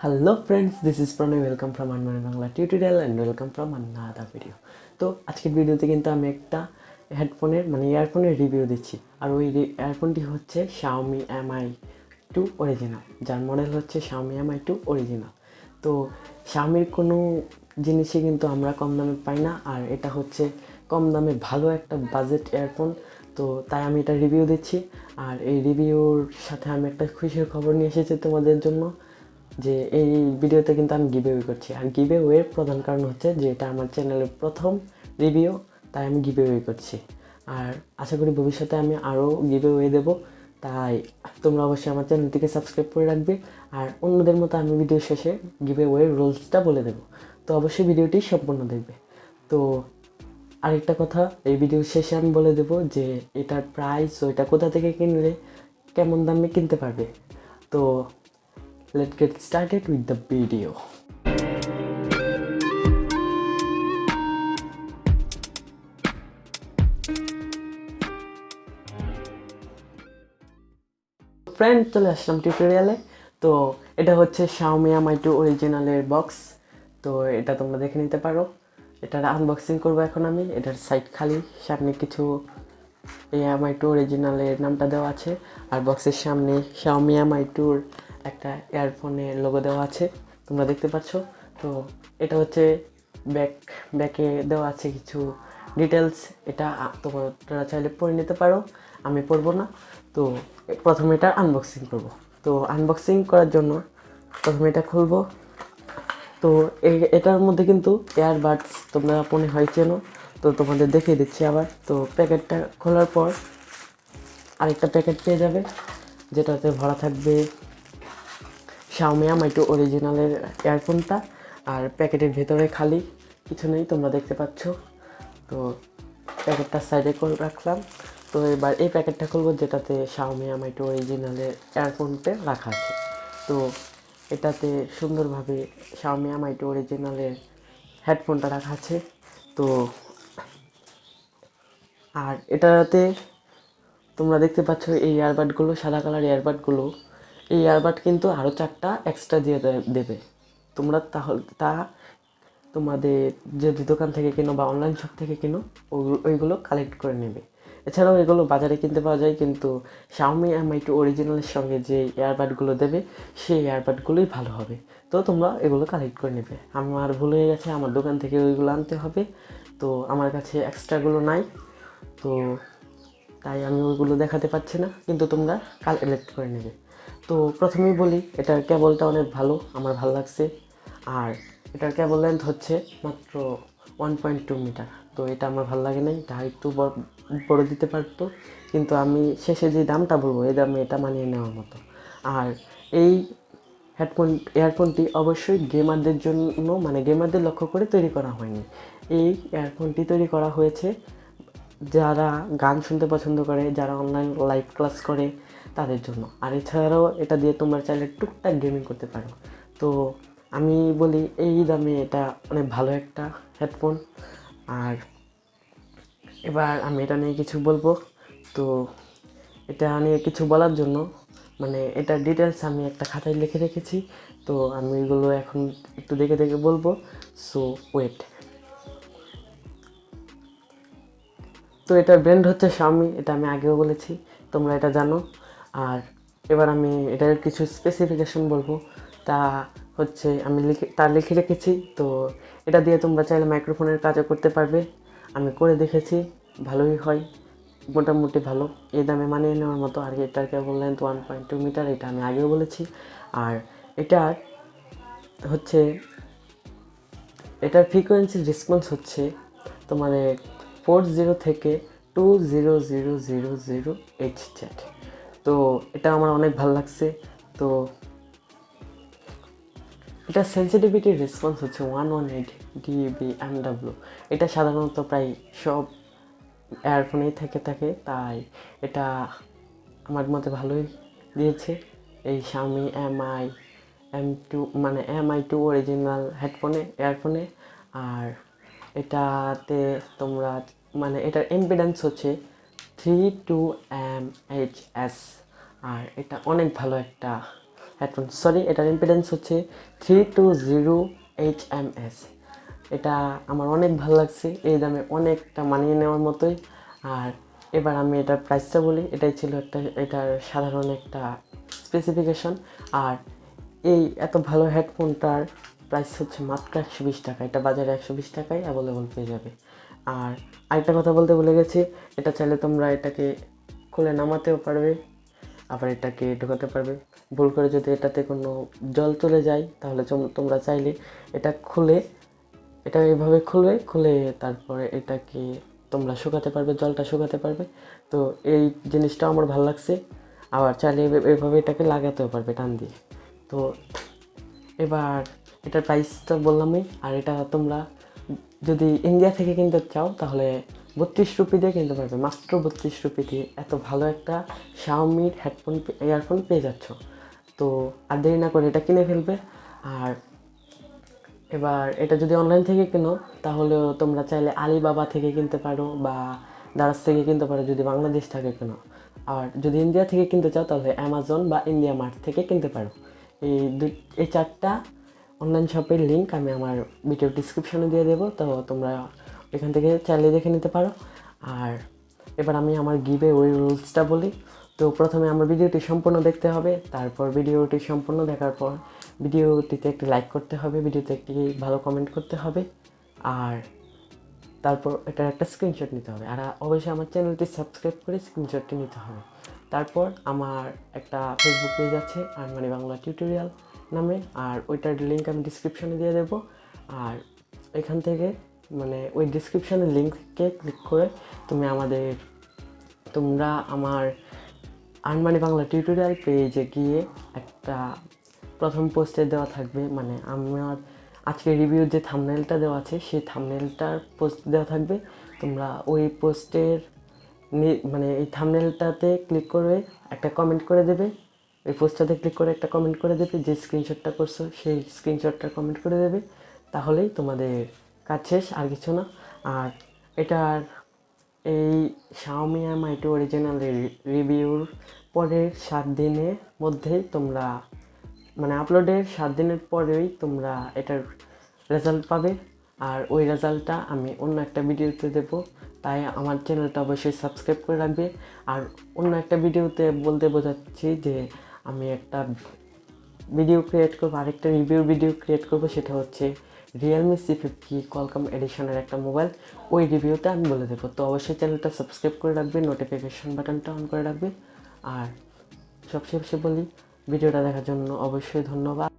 Hello friends, this is Pranay. Welcome from Bangla tutorial and welcome from another video. তো আজকের ভিডিওতে কিন্তু আমি একটা হেডফোনের ইয়ারফোনের রিভিউ দিচ্ছি। আর ওই ইয়ারফোনটি হচ্ছে Xiaomi Mi2 অরিজিনাল, যার মডেল হচ্ছে Xiaomi Mi2 অরিজিনাল। তো Xiaomiর কোনো জিনিসই কিন্তু আমরা কম দামে পাই না, আর এটা হচ্ছে কম দামে ভালো একটা বাজেট ইয়ারফোন। তো তাই আমি এটা রিভিউ দিচ্ছি। আর এই রিভিউর সাথে আমি একটা খুশির খবর নিয়ে এসেছি তোমাদের জন্য, যে এই ভিডিওতে কিন্তু আমি গিভঅ্যাওয়ে করছি। আর গিভঅ্যাওয়ের প্রধান কারণ হচ্ছে যে এটা আমার চ্যানেলের প্রথম রিভিউ, তাই আমি গিভঅ্যাওয়ে করছি। আর আশা করি ভবিষ্যতে আমি আরও গিভঅ্যাওয়ে দেবো, তাই তোমরা অবশ্যই আমার চ্যানেলটিকে সাবস্ক্রাইব করে রাখবে। আর অন্যদের মতো আমি ভিডিও শেষে গিভঅ্যাওয়ের রুলসটা বলে দেবো, তো অবশ্যই ভিডিওটি সম্পূর্ণ দেখবে। তো আরেকটা কথা, এই ভিডিও শেষে আমি বলে দেবো যে এটার প্রাইস ও এটা কোথা থেকে কিনলে কেমন দামে কিনতে পারবে। তো let's get started with the video. Friend, চলে আসলাম টিউটোরিয়ালে। তো এটা হচ্ছে Xiaomi Mi2 অরিজিনালের বক্স। তো এটা তোমরা দেখে নিতে পারো। এটার আনবক্সিং করবো এখন আমি। এটার সাইড খালি, সামনে কিছু এই Mi2 অরিজিনালের নামটা দেওয়া আছে, আর বক্সের সামনে Xiaomi Mi2-র একটা ইয়ারফোনের লোগো দেওয়া আছে, তোমরা দেখতে পাচ্ছ। তো এটা হচ্ছে ব্যাকে দেওয়া আছে কিছু ডিটেলস। এটা তোমরা চাইলে পড়ে নিতে পারো, আমি পড়বো না। তো প্রথমে এটা আনবক্সিং করব। তো আনবক্সিং করার জন্য প্রথমে এটা খুলবো। তো এটার মধ্যে কিন্তু এয়ারবাডস তোমরা মনে হয় চেনো, তো তোমাদের দেখিয়ে দিচ্ছি আবার। তো প্যাকেটটা খোলার পর আরেকটা প্যাকেট পেয়ে যাবে, যেটাতে ভরা থাকবে Xiaomi Mi2 অরিজিনালের ইয়ারফোনটা। আর প্যাকেটের ভেতরে খালি, কিছু নেই, তোমরা দেখতে পাচ্ছ। তো প্যাকেটটা সাইডে করে রাখলাম। তো এবার এই প্যাকেটটা খুলবো, যেটাতে Xiaomi Mi2 অরিজিনালের ইয়ারফোনটা রাখা আছে। তো এটাতে সুন্দরভাবে Xiaomi Mi2 অরিজিনালের হেডফোনটা রাখা আছে। তো আর এটাতে তোমরা দেখতে পাচ্ছ এই ইয়ারবাডগুলো, সাদা কালার ইয়ারবাডগুলো, এই ইয়ারবাড কিন্তু আরও 4টা এক্সট্রা দিয়ে দেবে। তোমরা তাহলে তোমাদের যদি দোকান থেকে কিনো বা অনলাইন শপ থেকে কিনো, ওইগুলো কালেক্ট করে নেবে। এছাড়াও এগুলো বাজারে কিনতে পাওয়া যায়, কিন্তু Xiaomi Mi2 অরিজিনালের সঙ্গে যে ইয়ারবাডগুলো দেবে সেই ইয়ারবাডগুলোই ভালো হবে। তো তোমরা এগুলো কালেক্ট করে নেবে। আমার ভুল হয়ে গেছে, আমার দোকান থেকে ওইগুলো আনতে হবে। তো আমার কাছে এক্সট্রাগুলো নাই, তো তাই আমি ওইগুলো দেখাতে পারছি না, কিন্তু তোমরা কালেক্ট করে নেবে। তো প্রথমেই বলি, এটার কেবলটা অনেক ভালো, আমার ভালো লাগছে। আর এটার কেবল লেন্থ হচ্ছে মাত্র 1.2 মিটার। তো এটা আমার ভালো লাগে নাই, এটা একটু বড় দিতে পারতো, কিন্তু আমি শেষে যে দামটা বলবো এই দামে এটা মানিয়ে নেওয়ার মতো। আর এই ইয়ারফোনটি অবশ্যই গেমারদের জন্য, গেমারদের লক্ষ্য করে তৈরি করা হয়নি। এই ইয়ারফোনটি তৈরি করা হয়েছে যারা গান শুনতে পছন্দ করে, যারা অনলাইন লাইভ ক্লাস করে, তাদের জন্য। আর এছাড়াও এটা দিয়ে তোমরা চাইলে টুকটাক গেমিং করতে পারো। তো আমি বলি, এই দামে এটা অনেক ভালো একটা হেডফোন। আর এবার আমি এটা নিয়ে কিছু বলবো। তো এটা নিয়ে কিছু বলার জন্য এটার ডিটেলস আমি একটা খাতায় লিখে রেখেছি। তো আমি এগুলো এখন একটু দেখে দেখে বলবো। So wait. তো এটার ব্র্যান্ড হচ্ছে Xiaomi, এটা আমি আগেও বলেছি, তোমরা এটা জানো। আর এবার আমি এটার কিছু স্পেসিফিকেশন বলবো, তা হচ্ছে আমি লিখে রেখেছি। তো এটা দিয়ে তোমরা চাইলে মাইক্রোফোনের কাজও করতে পারবে, আমি করে দেখেছি, ভালোই হয়, মোটামুটি ভালো, এই দামে মানিয়ে নেওয়ার মতো। আর এটার কেবল লেন্থ 1.2 মিটার, এটা আমি আগেও বলেছি। আর এটার হচ্ছে এটার ফ্রিকোয়েন্সি রেসপন্স হচ্ছে তোমাদের 40 থেকে 200000 Hz। তো এটা আমার অনেক ভালো লাগছে। তো এটা সেন্সিটিভিটি রেসপন্স হচ্ছে 118 dBmW। এটা সাধারণত প্রায় সব এয়ারফোনেই থাকে, তাই এটা আমার মতে ভালোই দিয়েছে এই Xiaomi Mi2 Mi2 অরিজিনাল ইয়ারফোনে। আর এটাতে তোমরা এটার ইম্পিডেন্স হচ্ছে 32 mHz। আর এটা অনেক ভালো একটা হেডফোন, সরি এটার ইম্পিডেন্স হচ্ছে 320 HMS। এটা আমার অনেক ভালো লাগছে, এই দামে অনেকটা মানিয়ে নেওয়ার মতোই। আর এবার আমি এটার প্রাইসটা বলি, এটাই ছিল এটার সাধারণ একটা স্পেসিফিকেশন। আর এই এত ভালো হেডফোনটার প্রাইস হচ্ছে মাত্র 120 টাকা। এটা বাজারে 120 টাকায় অ্যাভেলেবল পেয়ে যাবে। আর আরেকটা কথা বলতে ভুলে গেছি, এটা চাইলে তোমরা এটাকে খুলে নামাতেও পারবে, আবার এটাকে ঢোকাতে পারবে। ভুল করে যদি এটাতে কোনো জল চলে যায় তাহলে তোমরা চাইলে এটা এইভাবে খুলে তারপরে এটাকে তোমরা শুকাতে পারবে, জলটা শুকাতে পারবে। তো এই জিনিসটা আমার ভালো লাগছে। আবার চাইলে এইভাবে এটাকে লাগাতেও পারবে টান দিয়ে। তো এবার এটার প্রাইসটা বললামই। আর এটা তোমরা যদি ইন্ডিয়া থেকে কিনতে চাও তাহলে 32 রুপি দিয়ে কিনতে পারবে, মাত্র 32 রুপি দিয়ে এত ভালো একটা শাওমির ইয়ারফোন পেয়ে যাচ্ছ। তো আর দেরি না করে এটা কিনে ফেলবে। আর এবার এটা যদি অনলাইন থেকে কেনো তাহলেও তোমরা চাইলে আলিবাবা থেকে কিনতে পারো বা দারাজ থেকে কিনতে পারো যদি বাংলাদেশ থেকে কেনো। আর যদি ইন্ডিয়া থেকে কিনতে চাও তাহলে অ্যামাজন বা ইন্ডিয়া মার্ট থেকে কিনতে পারো। এই 4টা অনলাইন শপের লিঙ্ক আমি আমার ভিডিও ডিসক্রিপশনে দিয়ে দেবো, তো তোমরা এখান থেকে চাইলে দেখে নিতে পারো। আর এবার আমি আমার গিভে ওই রুলসটা বলি। তো প্রথমে আমার ভিডিওটি সম্পূর্ণ দেখতে হবে, তারপর ভিডিওটি সম্পূর্ণ দেখার পর ভিডিওটিতে একটি লাইক করতে হবে, ভিডিওতে একটি ভালো কমেন্ট করতে হবে, আর তারপর এটার একটা স্ক্রিনশট নিতে হবে। আর অবশ্যই আমার চ্যানেলটি সাবস্ক্রাইব করে স্ক্রিনশটটি নিতে হবে। তারপর আমার একটা ফেসবুক পেজ আছে আনমানি বাংলা টিউটোরিয়াল নামে, আর ওইটার লিঙ্ক আমি ডিসক্রিপশনে দিয়ে দেবো। আর এখান থেকে ওই ডিসক্রিপশনের লিঙ্ককে ক্লিক করে তোমরা আমার আনমানি বাংলা টিউটোরিয়াল পেজে গিয়ে একটা প্রথম পোস্টে দেওয়া থাকবে, আমার আজকে রিভিউর যে থাম্বনেলটা দেওয়া আছে সেই থাম্বনেলটার পোস্ট দেওয়া থাকবে। তোমরা ওই পোস্টের এই থাম্বনেলটাতে ক্লিক করে একটা কমেন্ট করে দেবে, ওই পোস্টটাতে ক্লিক করে একটা কমেন্ট করে দেবে, যে স্ক্রিনশটটা করছো সেই স্ক্রিনশটটা কমেন্ট করে দেবে, তাহলেই তোমাদের কাজ শেষ, আর কিছু না। আর এটার এই Xiaomi Mi2 অরিজিনাল রিভিউর পরের 7 দিনের মধ্যেই তোমরা আপলোডের 7 দিনের পরেই তোমরা এটার রেজাল্ট পাবে। আর ওই রেজাল্টটা আমি অন্য একটা ভিডিওতে দেবো, তাই আমার চ্যানেলটা অবশ্যই সাবস্ক্রাইব করে রাখবে। আর অন্য একটা ভিডিওতে বলতে বোঝাচ্ছি যে আমি একটা ভিডিও ক্রিয়েট করবো, আরেকটা রিভিউর ভিডিও ক্রিয়েট করবো, সেটা হচ্ছে Realme C50 কোয়ালকম এডিশনের একটা মোবাইল। ওই রিভিউতে আমি বলে দেবো। তো অবশ্যই চ্যানেলটা সাবস্ক্রাইব করে রাখবে, নোটিফিকেশন বাটনটা অন করে রাখবে। আর সবশেষে বলি, ভিডিওটা দেখার জন্য অবশ্যই ধন্যবাদ।